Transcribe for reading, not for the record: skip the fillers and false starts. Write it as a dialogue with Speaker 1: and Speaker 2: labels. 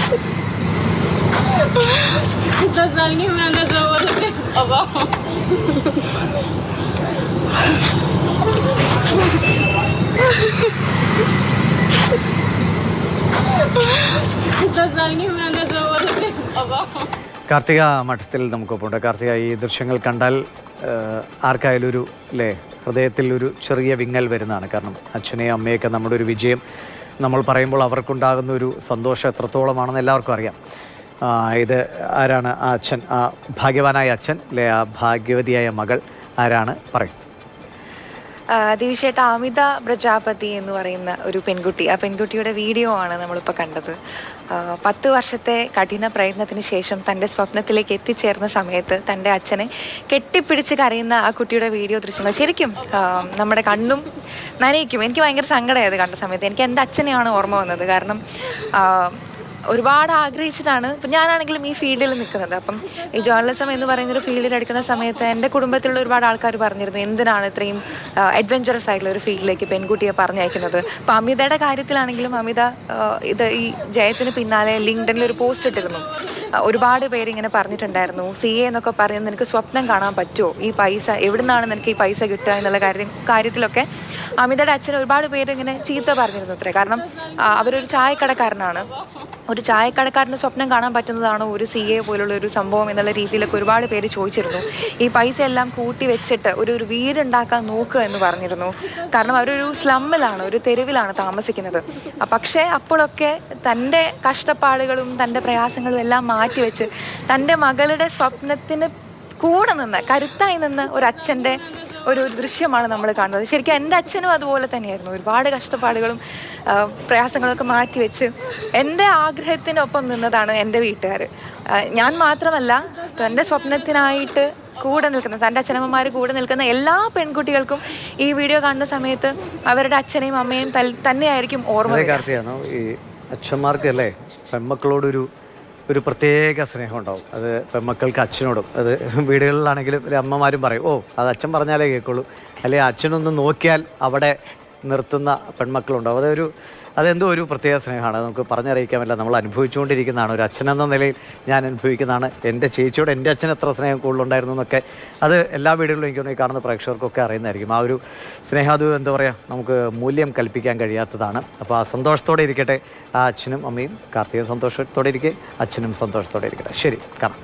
Speaker 1: 10 साल की मेहनत है बोलते बाबा। 10 साल की मेहनत है बोलते बाबा।
Speaker 2: കാർത്തിക മഠത്തിൽ നമുക്കൊപ്പമുണ്ട്. കാർത്തിക, ഈ ദൃശ്യങ്ങൾ കണ്ടാൽ ആർക്കായാലും ഒരു ഹൃദയത്തിൽ ഒരു ചെറിയ വിങ്ങൽ വരുന്നതാണ്. കാരണം അച്ഛനെയും അമ്മയൊക്കെ നമ്മുടെ ഒരു വിജയം നമ്മൾ പറയുമ്പോൾ അവർക്കുണ്ടാകുന്ന ഒരു സന്തോഷം എത്രത്തോളമാണെന്ന് എല്ലാവർക്കും അറിയാം. ഇത് ആരാണ് ആ അച്ഛൻ, ആ ഭാഗ്യവാനായ അച്ഛൻ ആ ഭാഗ്യവതിയായ മകൾ ആരാണ് പറയും?
Speaker 3: ദിവിഷേട്ട, അമിത പ്രജാപതി എന്ന് പറയുന്ന ഒരു പെൺകുട്ടി, ആ പെൺകുട്ടിയുടെ വീഡിയോ ആണ് നമ്മളിപ്പോൾ കണ്ടത്. 10 വർഷത്തെ കഠിന പ്രയത്നത്തിന് ശേഷം തൻ്റെ സ്വപ്നത്തിലേക്ക് എത്തിച്ചേർന്ന സമയത്ത് തൻ്റെ അച്ഛനെ കെട്ടിപ്പിടിച്ച് കരയുന്ന ആ കുട്ടിയുടെ വീഡിയോ ദൃശ്യങ്ങൾ ശരിക്കും നമ്മുടെ കണ്ണും നനയിക്കും. എനിക്ക് ഭയങ്കര സങ്കടമായത് കണ്ട സമയത്ത്. എനിക്ക് എൻ്റെ അച്ഛനെയാണ് ഓർമ്മ വന്നത്. കാരണം ഒരുപാട് ആഗ്രഹിച്ചിട്ടാണ് ഇപ്പം ഞാനാണെങ്കിലും ഈ ഫീൽഡിൽ നിൽക്കുന്നത്. അപ്പം ഈ ജേർണലിസം എന്ന് പറയുന്നൊരു ഫീൽഡിൽ എടുക്കുന്ന സമയത്ത് എൻ്റെ കുടുംബത്തിലുള്ള ഒരുപാട് ആൾക്കാർ പറഞ്ഞിരുന്നു, എന്തിനാണ് ഇത്രയും അഡ്വഞ്ചറസ് ആയിട്ടുള്ള ഒരു ഫീൽഡിലേക്ക് പെൺകുട്ടിയെ പറഞ്ഞയക്കുന്നത്. അപ്പം അമിതയുടെ കാര്യത്തിലാണെങ്കിലും അമിത ഈ ജയത്തിന് പിന്നാലെ ലിങ്ക്ഡനിൽ ഒരു പോസ്റ്റ് ഇട്ടിരുന്നു. ഒരുപാട് പേരിങ്ങനെ പറഞ്ഞിട്ടുണ്ടായിരുന്നു, CA എന്നൊക്കെ പറയുന്നത് നിനക്ക് സ്വപ്നം കാണാൻ പറ്റുമോ, ഈ പൈസ എവിടെ നിന്നാണ് നിനക്ക് ഈ പൈസ കിട്ടുക എന്നുള്ള കാര്യത്തിലൊക്കെ അമിതയുടെ അച്ഛൻ ഒരുപാട് പേര് ഇങ്ങനെ ചീത്ത പറഞ്ഞിരുന്നു അത്രേ. കാരണം അവരൊരു ചായക്കടക്കാരനാണ്. ഒരു ചായക്കടക്കാരന് സ്വപ്നം കാണാൻ പറ്റുന്നതാണോ ഒരു CA പോലുള്ള ഒരു സംഭവം എന്നുള്ള രീതിയിലൊക്കെ ഒരുപാട് പേര് ചോദിച്ചിരുന്നു. ഈ പൈസ എല്ലാം കൂട്ടി വെച്ചിട്ട് ഒരു വീടുണ്ടാക്കാൻ നോക്കുക എന്ന് പറഞ്ഞിരുന്നു. കാരണം അവരൊരു സ്ലമ്മിലാണ്, ഒരു തെരുവിലാണ് താമസിക്കുന്നത്. പക്ഷേ അപ്പോഴൊക്കെ തൻ്റെ കഷ്ടപ്പാടുകളും തൻ്റെ പ്രയാസങ്ങളും എല്ലാം മാറ്റിവെച്ച് തൻ്റെ മകളുടെ സ്വപ്നത്തിന് കൂടെ നിന്ന് കരുത്തായി നിന്ന് ഒരു അച്ഛൻ്റെ ഒരു ദൃശ്യമാണ് നമ്മൾ കാണുന്നത്. ശരിക്കും എൻ്റെ അച്ഛനും അതുപോലെ തന്നെയായിരുന്നു. ഒരുപാട് കഷ്ടപ്പാടുകളും പ്രയാസങ്ങളൊക്കെ മാറ്റിവെച്ച് എൻ്റെ ആഗ്രഹത്തിനൊപ്പം നിന്നതാണ് എൻ്റെ വീട്ടുകാർ. ഞാൻ മാത്രമല്ല, തൻ്റെ സ്വപ്നത്തിനായിട്ട് കൂടെ നിൽക്കുന്ന, തൻ്റെ അച്ഛനമ്മമാർ കൂടെ നിൽക്കുന്ന എല്ലാ പെൺകുട്ടികൾക്കും ഈ വീഡിയോ കാണുന്ന സമയത്ത് അവരുടെ അച്ഛനെയും അമ്മയും തന്നെയായിരിക്കും ഓർമ്മ.
Speaker 2: ഈ അച്ഛന്മാർക്ക് അല്ലേ പെൺമക്കളോടൊരു പ്രത്യേക സ്നേഹം ഉണ്ടാവും. അത് പെൺമക്കൾക്ക് അച്ഛനോടും. അത് വീടുകളിലാണെങ്കിലും അമ്മമാരും പറയും, അത് അച്ഛൻ പറഞ്ഞാലേ കേൾക്കുള്ളൂ, അല്ലെങ്കിൽ അച്ഛനൊന്ന് നോക്കിയാൽ അവിടെ നിർത്തുന്ന പെൺമക്കളുണ്ടാവും. അതെന്തോ ഒരു പ്രത്യേക സ്നേഹമാണ്. നമുക്ക് പറഞ്ഞറിയിക്കാമല്ല, നമ്മൾ അനുഭവിച്ചുകൊണ്ടിരിക്കുന്നതാണ്. ഒരു അച്ഛനെന്ന നിലയിൽ ഞാൻ അനുഭവിക്കുന്നതാണ്. എൻ്റെ ചേച്ചിയോട് എൻ്റെ അച്ഛൻ എത്ര സ്നേഹം കൂടുതലുണ്ടായിരുന്നു എന്നൊക്കെ അത് എല്ലാ വീടുകളിലും എനിക്ക് ഈ കാണുന്ന പ്രേക്ഷകർക്കൊക്കെ അറിയുന്നതായിരിക്കും. ആ ഒരു സ്നേഹം, അത് എന്താ പറയുക, നമുക്ക് മൂല്യം കൽപ്പിക്കാൻ കഴിയാത്തതാണ്. അപ്പോൾ ആ സന്തോഷത്തോടെ ഇരിക്കട്ടെ ആ അച്ഛനും അമ്മയും. കാർത്തികയും സന്തോഷത്തോടെ ഇരിക്കെ, അച്ഛനും സന്തോഷത്തോടെ ഇരിക്കട്ടെ. ശരി, കാണാം.